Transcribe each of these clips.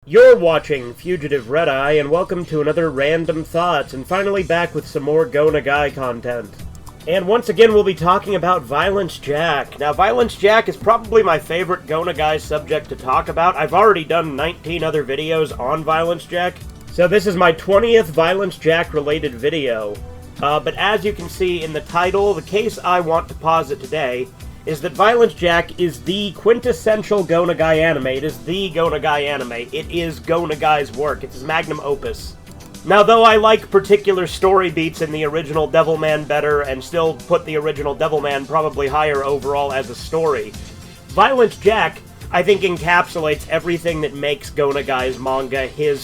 You're watching Fugitive Red-Eye, and welcome to another Random Thoughts, and finally back with some more Go Nagai content. And once again, we'll be talking about Violence Jack. Now, Violence Jack is probably my favorite Go Nagai subject to talk about. I've already done 19 other videos on Violence Jack, so this is my 20th Violence Jack-related video. But as you can see in the title, the case I want to posit today is that Violence Jack is the quintessential Go Nagai anime. It is the Go Nagai anime. It is Go Nagai's work. It's his magnum opus. Now, though I like particular story beats in the original Devilman better, and still put the original Devilman probably higher overall as a story, Violence Jack, I think, encapsulates everything that makes Go Nagai's manga his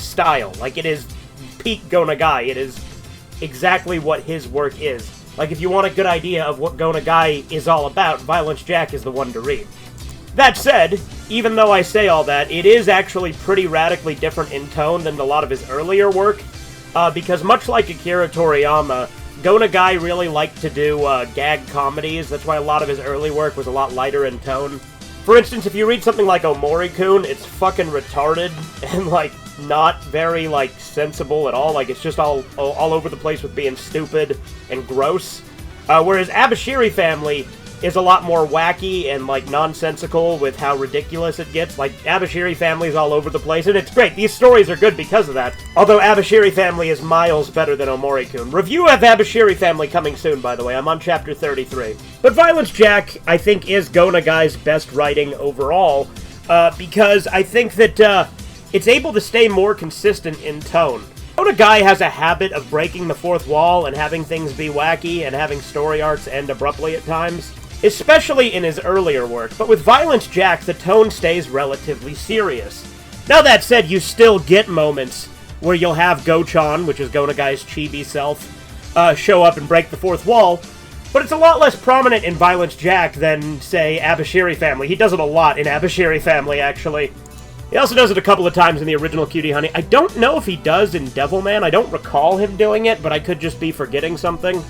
style. Like, it is peak Go Nagai. It is exactly what his work is. Like, if you want a good idea of what Go Nagai is all about, Violence Jack is the one to read. That said, even though I say all that, it is actually pretty radically different in tone than a lot of his earlier work, because much like Akira Toriyama, Go Nagai really liked to do gag comedies. That's why a lot of his early work was a lot lighter in tone. For instance, if you read something like Omori-kun, it's fucking retarded, and, like, not very, like, sensible at all. Like, it's just all over the place with being stupid and gross. Whereas Abashiri Family is a lot more wacky and, like, nonsensical with how ridiculous it gets. Like, Abashiri Family is all over the place, and it's great. These stories are good because of that. Although Abashiri Family is miles better than Omori-kun. Review of Abashiri Family coming soon, by the way. I'm on chapter 33. But Violence Jack, I think, is Go Nagai's best writing overall, because I think that, it's able to stay more consistent in tone. Go Nagai has a habit of breaking the fourth wall and having things be wacky and having story arcs end abruptly at times, especially in his earlier work, but with Violence Jack, the tone stays relatively serious. Now that said, you still get moments where you'll have Go-chan, which is Go Nagai's chibi self, show up and break the fourth wall, but it's a lot less prominent in Violence Jack than, say, Abashiri Family. He does it a lot in Abashiri Family, actually. He also does it a couple of times in the original Cutie Honey. I don't know if he does in Devilman. I don't recall him doing it, but I could just be forgetting something.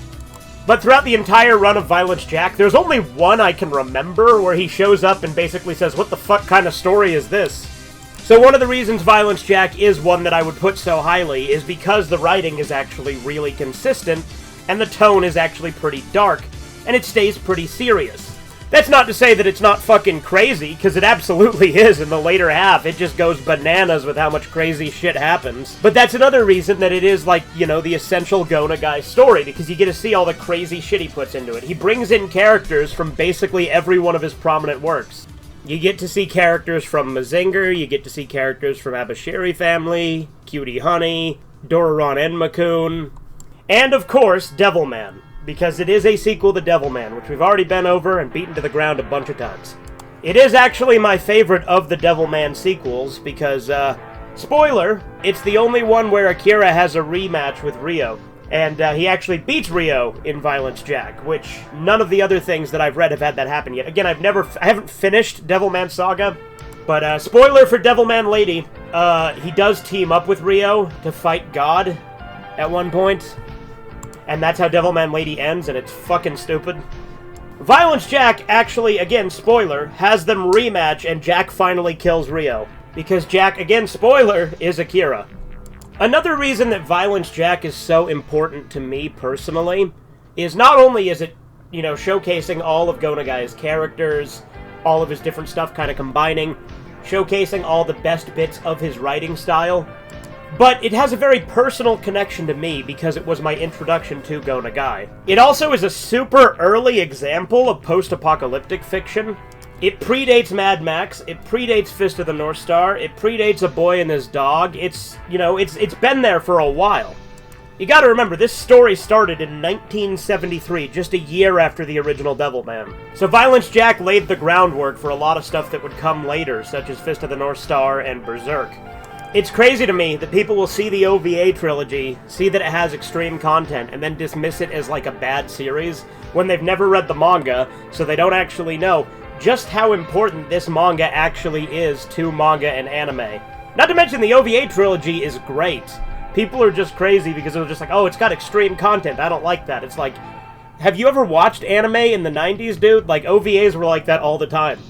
But throughout the entire run of Violence Jack, there's only one I can remember where he shows up and basically says, "What the fuck kind of story is this?" So one of the reasons Violence Jack is one that I would put so highly is because the writing is actually really consistent, and the tone is actually pretty dark, and it stays pretty serious. That's not to say that it's not fucking crazy, because it absolutely is in the later half. It just goes bananas with how much crazy shit happens. But that's another reason that it is, like, you know, the essential Go Nagai story, because you get to see all the crazy shit he puts into it. He brings in characters from basically every one of his prominent works. You get to see characters from Mazinger, you get to see characters from Abashiri Family, Cutie Honey, Doraemon Enma-kun, and, of course, Devilman. Because it is a sequel to Devilman, which we've already been over and beaten to the ground a bunch of times. It is actually my favorite of the Devilman sequels, because, spoiler, it's the only one where Akira has a rematch with Ryo. And, he actually beats Ryo in Violence Jack, which none of the other things that I've read have had that happen yet. Again, I haven't finished Devilman Saga, but, spoiler for Devilman Lady, he does team up with Ryo to fight God at one point. And that's how Devilman Lady ends, and it's fucking stupid. Violence Jack actually, again, spoiler, has them rematch, and Jack finally kills Ryo. Because Jack, again, spoiler, is Akira. Another reason that Violence Jack is so important to me personally is not only is it, you know, showcasing all of Go Nagai's characters, all of his different stuff kind of combining, showcasing all the best bits of his writing style, but it has a very personal connection to me because it was my introduction to Go Nagai. It also is a super early example of post-apocalyptic fiction. It predates Mad Max, it predates Fist of the North Star, it predates A Boy and His Dog. It's, you know, it's been there for a while. You gotta remember, this story started in 1973, just a year after the original Devilman. So Violence Jack laid the groundwork for a lot of stuff that would come later, such as Fist of the North Star and Berserk. It's crazy to me that people will see the OVA trilogy, see that it has extreme content, and then dismiss it as like a bad series, when they've never read the manga, so they don't actually know just how important this manga actually is to manga and anime. Not to mention the OVA trilogy is great. People are just crazy because it was just like, oh, it's got extreme content, I don't like that. It's like, have you ever watched anime in the 90s, dude? Like, OVAs were like that all the time.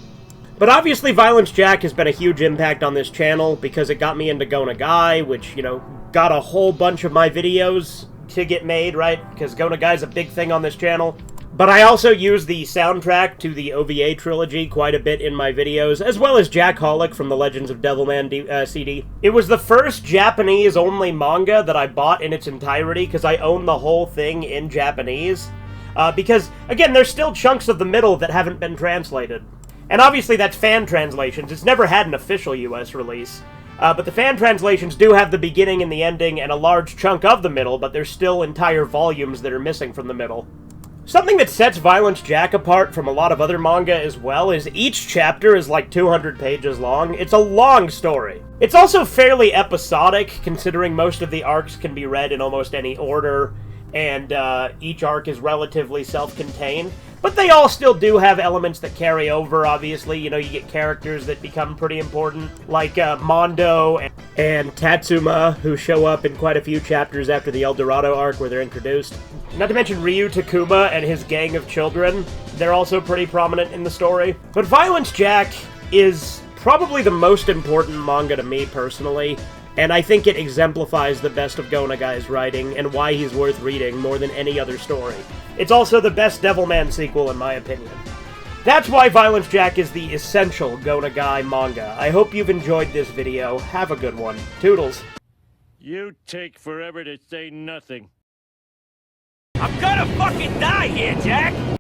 But obviously Violence Jack has been a huge impact on this channel because it got me into Go Nagai, which, you know, got a whole bunch of my videos to get made, right? Because Go Nagai is a big thing on this channel. But I also use the soundtrack to the OVA trilogy quite a bit in my videos, as well as Jackholic from the Legends of Devilman CD. It was the first Japanese-only manga that I bought in its entirety, because I own the whole thing in Japanese. Because, again, there's still chunks of the middle that haven't been translated. And obviously that's fan translations. It's never had an official US release. But the fan translations do have the beginning and the ending and a large chunk of the middle, but there's still entire volumes that are missing from the middle. Something that sets Violence Jack apart from a lot of other manga as well is each chapter is like 200 pages long. It's a long story. It's also fairly episodic, considering most of the arcs can be read in almost any order, and each arc is relatively self-contained. But they all still do have elements that carry over, obviously. You know, you get characters that become pretty important, like Mondo and Tatsuma, who show up in quite a few chapters after the El Dorado arc where they're introduced. Not to mention Ryu Takuma and his gang of children. They're also pretty prominent in the story. But Violence Jack is probably the most important manga to me personally, and I think it exemplifies the best of Go Nagai's writing and why he's worth reading more than any other story. It's also the best Devilman sequel in my opinion. That's why Violence Jack is the essential Go Nagai manga. I hope you've enjoyed this video. Have a good one. Toodles. You take forever to say nothing. I'm gonna fucking die here, Jack!